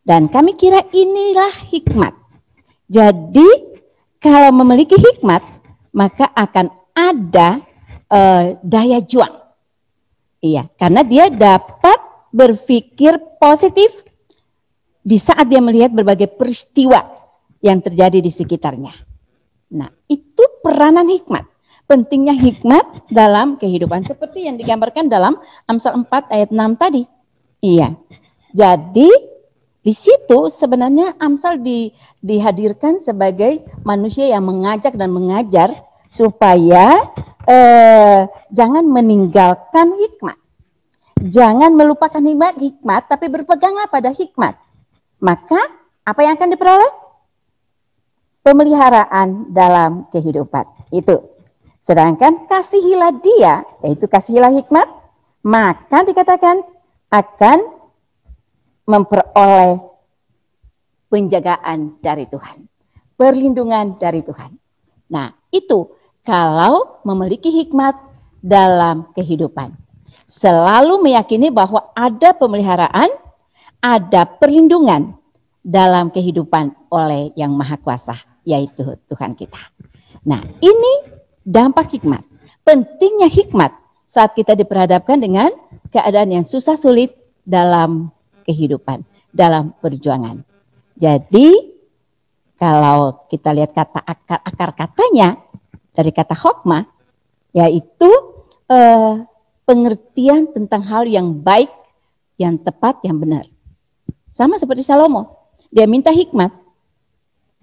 Dan kami kira inilah hikmat. Jadi kalau memiliki hikmat, maka akan ada daya juang. Iya, karena dia dapat berpikir positif di saat dia melihat berbagai peristiwa yang terjadi di sekitarnya. Nah, itu peranan hikmat. Pentingnya hikmat dalam kehidupan seperti yang digambarkan dalam Amsal 4 ayat 6 tadi. Iya. Jadi di situ sebenarnya Amsal dihadirkan sebagai manusia yang mengajak dan mengajar supaya jangan meninggalkan hikmat. Jangan melupakan hikmat, tapi berpeganglah pada hikmat. Maka apa yang akan diperoleh? Pemeliharaan dalam kehidupan. Itu. Sedangkan kasihilah dia, yaitu kasihilah hikmat, maka dikatakan akan memperoleh penjagaan dari Tuhan. Perlindungan dari Tuhan. Nah, itu kalau memiliki hikmat dalam kehidupan. Selalu meyakini bahwa ada pemeliharaan, ada perlindungan dalam kehidupan oleh Yang Maha Kuasa, yaitu Tuhan kita. Nah, ini dampak hikmat. Pentingnya hikmat saat kita diperhadapkan dengan keadaan yang susah sulit dalam kehidupan, dalam perjuangan. Jadi, kalau kita lihat kata akar katanya, dari kata hokmah, yaitu pengertian tentang hal yang baik, yang tepat, yang benar. Sama seperti Salomo, dia minta hikmat,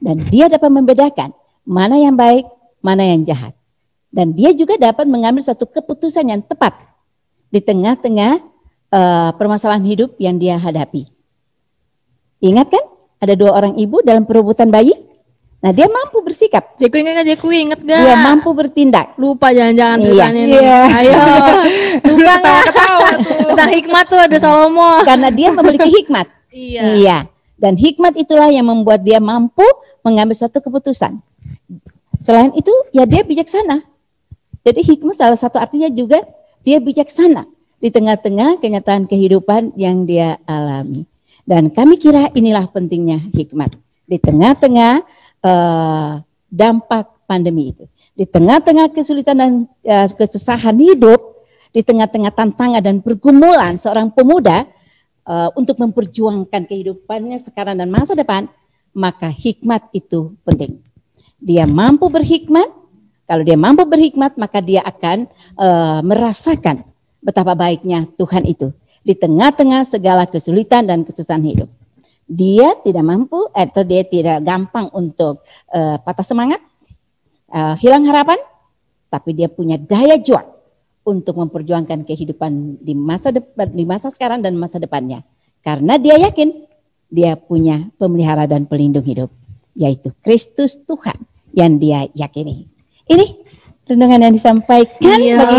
dan dia dapat membedakan mana yang baik, mana yang jahat. Dan dia juga dapat mengambil satu keputusan yang tepat di tengah-tengah permasalahan hidup yang dia hadapi. Ingat kan, ada 2 orang ibu dalam perebutan bayi. Nah, dia mampu bersikap. Jekui inget gak? Dia mampu bertindak. Lupa jangan-jangan Iya. ceritanya nih. Iya. Ayo. Lupa nggak? Ketawa tuh. Tentang hikmat tuh ada Salomo. Karena dia memiliki hikmat. Iya. Iya. Dan hikmat itulah yang membuat dia mampu mengambil satu keputusan. Selain itu, ya dia bijaksana. Jadi hikmat salah satu artinya juga dia bijaksana di tengah-tengah kenyataan kehidupan yang dia alami. Dan kami kira inilah pentingnya hikmat. Di tengah-tengah dampak pandemi itu. Di tengah-tengah kesulitan dan kesusahan hidup, di tengah-tengah tantangan dan pergumulan seorang pemuda untuk memperjuangkan kehidupannya sekarang dan masa depan, maka hikmat itu penting. Dia mampu berhikmat, kalau dia mampu berhikmat maka dia akan merasakan betapa baiknya Tuhan itu di tengah-tengah segala kesulitan dan kesusahan hidup. Dia tidak mampu atau dia tidak gampang untuk patah semangat, hilang harapan, tapi dia punya daya juang untuk memperjuangkan kehidupan di masa depan, di masa sekarang dan masa depannya. Karena dia yakin dia punya pemelihara dan pelindung hidup, yaitu Kristus Tuhan yang dia yakini. Ini renungan yang disampaikan bagi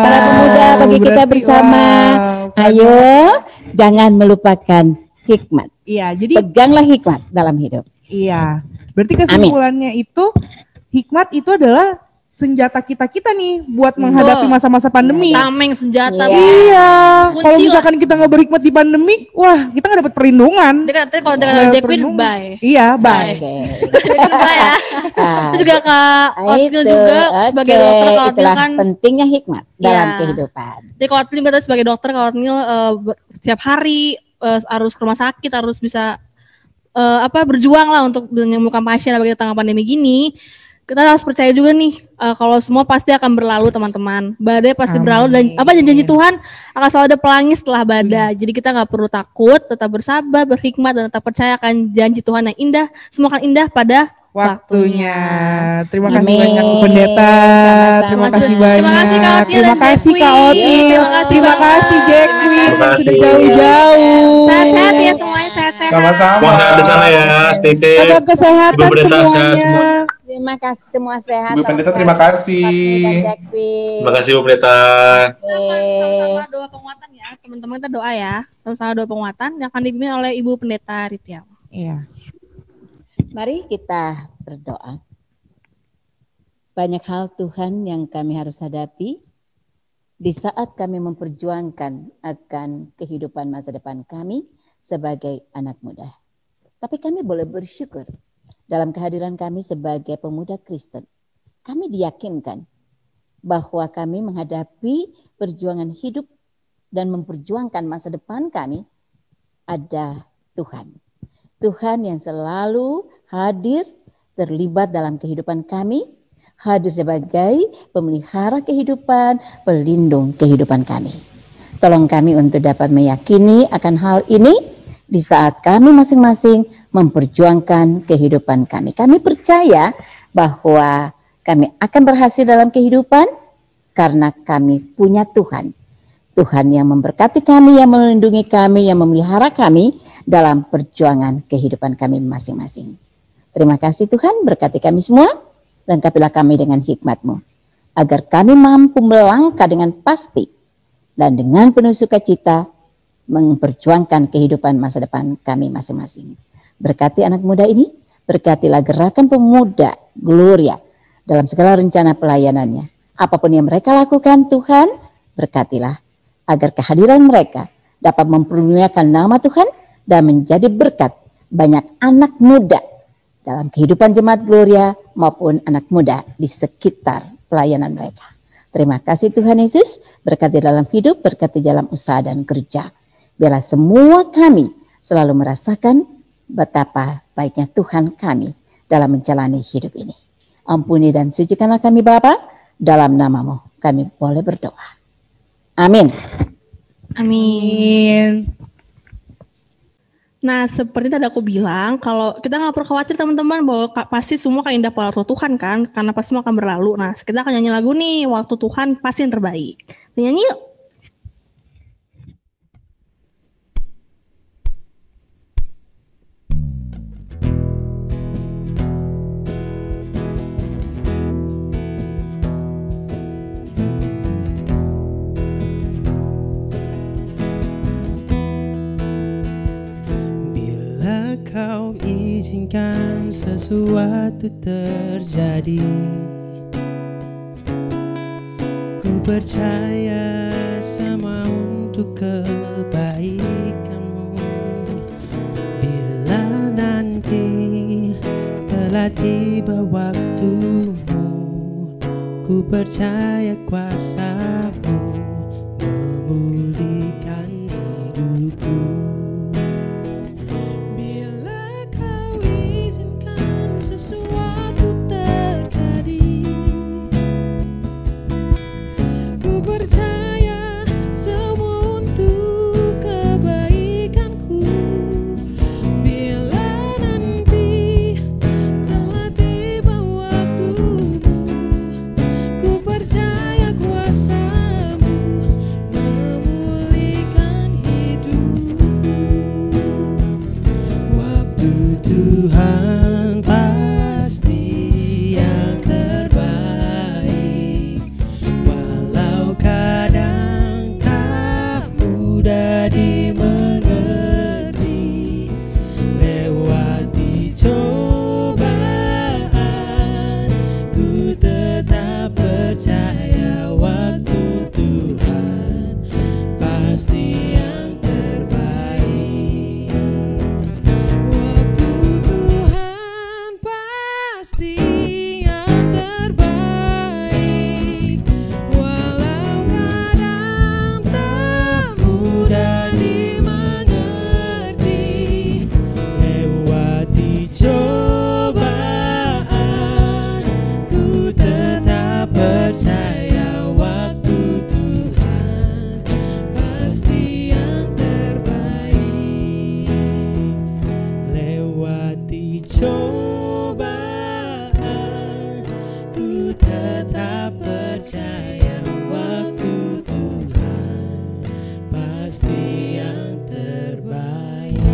para pemuda, bagi kita bersama. Ayo, jangan melupakan hikmat. Iya, jadi peganglah hikmat dalam hidup. Iya, berarti kesimpulannya itu hikmat itu adalah senjata kita nih buat menghadapi masa-masa pandemi. Tameng senjata. Iya. Kalau misalkan kita nggak berhikmat di pandemi, wah kita nggak dapat perlindungan. Dia katanya kalau dengan Jacqueline, bye. Iya, bye. Ya. Terus juga Kak Otil juga sebagai dokter, Kak Otil kan pentingnya hikmat dalam kehidupan. Jadi Kak Otil juga sebagai dokter, Kak Otil setiap hari harus ke rumah sakit, harus bisa berjuang lah untuk menyembuhkan pasien bagi tengah pandemi gini. Kita harus percaya juga nih kalau semua pasti akan berlalu, teman-teman. Badai pasti berlalu dan janji Tuhan akan selalu ada pelangi setelah badai. Jadi kita nggak perlu takut, tetap bersabar, berhikmat dan tetap percaya akan janji Tuhan yang indah. Semua akan indah pada waktunya. Terima kasih banyak Pendeta. Terima kasih banyak. Terima kasih Kak Otil. Terima kasih Kak Otil. Terima kasih Jacqueline yang sudah jauh-jauh. Sehat-sehat ya semuanya, sehat-sehat. Sama-sama. Di sana ya, stay safe. Jaga kesehatan semuanya. Terima kasih semua sehat. Ibu Pendeta terima kasih. Terima kasih Bu Pendeta. Sama-sama doa penguatan ya, teman-teman, kita doa ya. Sama-sama doa penguatan yang akan dipimpin oleh Ibu Pendeta Ritya. Iya. Mari kita berdoa. Banyak hal Tuhan yang kami harus hadapi di saat kami memperjuangkan akan kehidupan masa depan kami sebagai anak muda. Tapi kami boleh bersyukur dalam kehadiran kami sebagai pemuda Kristen. Kami diyakinkan bahwa kami menghadapi perjuangan hidup dan memperjuangkan masa depan kami ada Tuhan. Tuhan yang selalu hadir, terlibat dalam kehidupan kami, hadir sebagai pemelihara kehidupan, pelindung kehidupan kami. Tolong kami untuk dapat meyakini akan hal ini di saat kami masing-masing memperjuangkan kehidupan kami. Kami percaya bahwa kami akan berhasil dalam kehidupan karena kami punya Tuhan. Tuhan yang memberkati kami, yang melindungi kami, yang memelihara kami dalam perjuangan kehidupan kami masing-masing. Terima kasih Tuhan, berkati kami semua, lengkapilah kami dengan hikmat-Mu, agar kami mampu melangkah dengan pasti dan dengan penuh sukacita memperjuangkan kehidupan masa depan kami masing-masing. Berkati anak muda ini, berkatilah gerakan pemuda Gloria dalam segala rencana pelayanannya. Apapun yang mereka lakukan, Tuhan, berkatilah agar kehadiran mereka dapat mempermuliakan nama Tuhan dan menjadi berkat banyak anak muda dalam kehidupan jemaat Gloria maupun anak muda di sekitar pelayanan mereka. Terima kasih Tuhan Yesus, berkati dalam hidup, berkati dalam usaha dan kerja. Biarlah semua kami selalu merasakan betapa baiknya Tuhan kami dalam menjalani hidup ini. Ampuni dan sucikanlah kami Bapa, dalam nama-Mu kami boleh berdoa. Amin. Amin. Nah, seperti tadi aku bilang, kalau kita nggak perlu khawatir teman-teman bahwa pasti semua akan indah pada waktu Tuhan kan, karena pasti semua akan berlalu. Nah, kita akan nyanyi lagu nih, waktu Tuhan pasti yang terbaik. Nyanyi yuk. Kau izinkan sesuatu terjadi, ku percaya sama untuk kebaikanmu. Bila nanti telah tiba waktumu, ku percaya kuasa-Mu memulihkan hidupku. Sesuatu terjadi, ku percaya semua untuk kebaikanku. tetap percaya waktu Tuhan pasti yang terbaik. Waktu Tuhan pasti yang terbaik. Walau kadang tak mudah dimengerti, lewati cobaan ku tetap percaya waktu Tuhan pasti yang terbaik. Lewati cobaan ku tetap percaya waktu Tuhan pasti yang terbaik.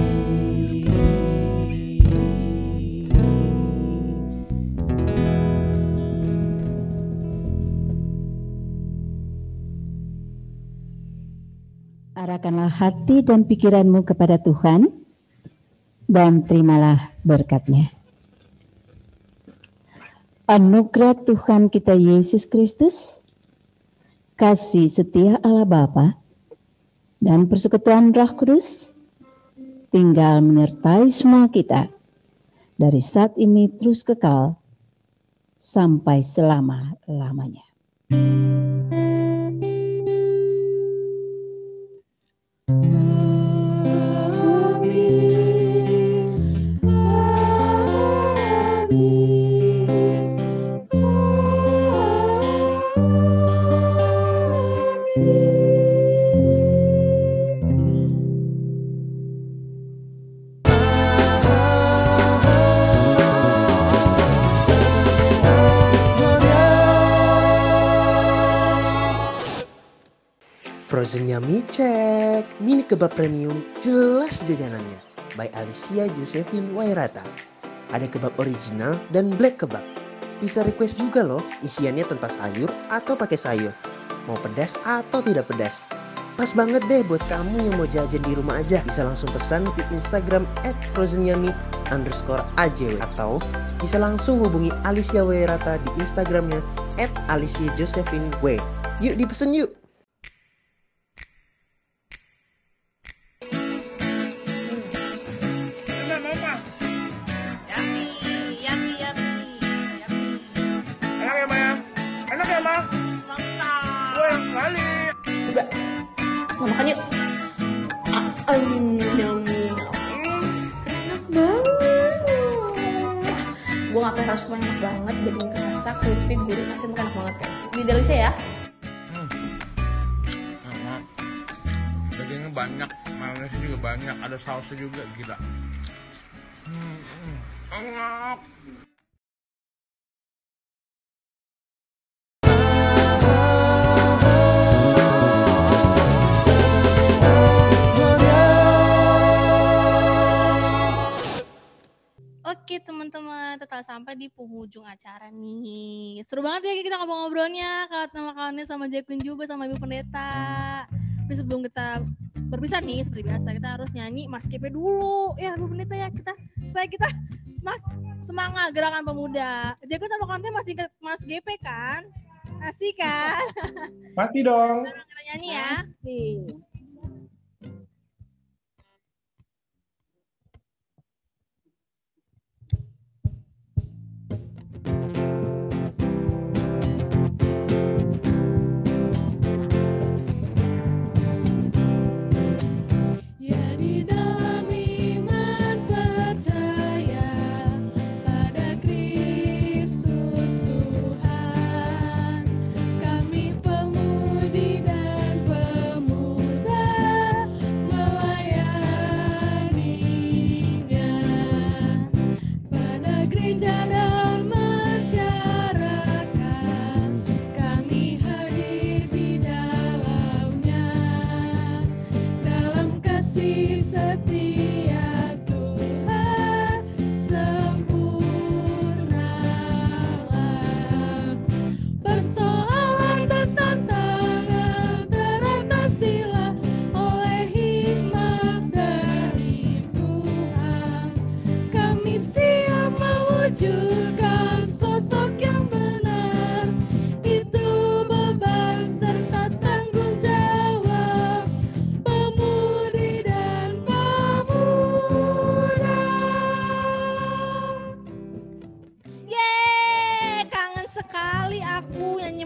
Arahkanlah hati dan pikiranmu kepada Tuhan dan terimalah berkat-Nya. Anugerah Tuhan kita Yesus Kristus, kasih setia Allah Bapa, dan persekutuan Roh Kudus tinggal menyertai semua kita dari saat ini terus kekal sampai selama-lamanya. Frozen Yummy cek, mini kebab premium jelas jajanannya. By Alicia Josephine Wairata. Ada kebab original dan black kebab. Bisa request juga loh, isiannya tanpa sayur atau pakai sayur. Mau pedas atau tidak pedas. Pas banget deh buat kamu yang mau jajan di rumah aja. Bisa langsung pesan di Instagram @frozenyummy_ajw atau bisa langsung hubungi Alicia Wairata di Instagramnya @aliciajosephinew. Yuk dipesen yuk. Mau makan yuk. Enak banget. Gue ngapain harus enak banget, bikin masak, crispy, gurih, masih enak banget guys. Di Delicious ya. Sama. Dagingnya banyak, mayonesnya juga banyak, ada sausnya juga, gila. Enak. Oke teman-teman, telah sampai di penghujung acara nih. Seru banget ya kita ngobrol-ngobrolnya sama kawannya, sama Jacqueline juga, sama Ibu Pendeta. Tapi sebelum kita berpisah nih, seperti biasa kita harus nyanyi Mas GP dulu. Ya Ibu Pendeta ya, supaya kita semangat gerakan pemuda. Jacqueline sama kawannya masih ingat Mas GP kan? Masih kan? Masih dong. Kita nyanyi ya. Masih. Ya di dalam iman percaya pada Kristus Tuhan, kami pemudi dan pemuda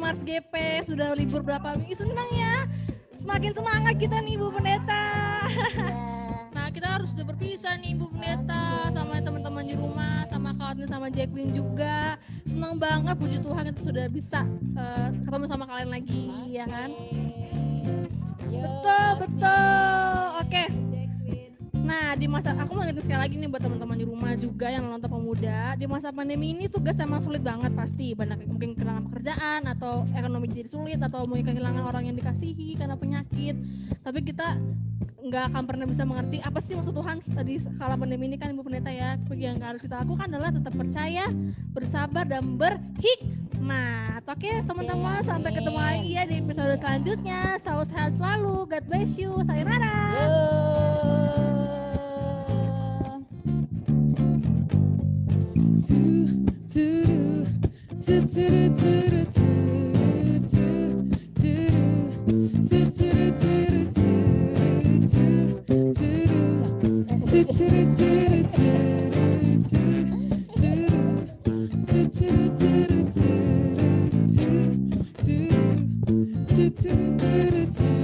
Mars GP sudah libur berapa minggu, senang ya. Semakin semangat kita nih Ibu Pendeta. Nah kita harus sudah berpisah nih Ibu Pendeta sama teman-teman di rumah, sama Kak sama Jacqueline juga. Senang banget, puji Tuhan kita sudah bisa ketemu sama kalian lagi, ya kan? Betul. Oke. Nah, di masa aku mau ingetin sekali lagi nih buat teman-teman di rumah juga yang nonton Pemuda, di masa pandemi ini tugas emang sulit banget pasti. Banyak mungkin kehilangan pekerjaan atau ekonomi jadi sulit atau mungkin kehilangan orang yang dikasihi karena penyakit. Tapi kita nggak akan pernah bisa mengerti apa sih maksud Tuhan tadi kala pandemi ini kan Ibu Pendeta ya. Yang harus kita lakukan adalah tetap percaya, bersabar dan berhikmat. Oke, teman-teman, sampai ketemu lagi ya di episode selanjutnya. Selalu sehat selalu. God bless you. Sayonara. Do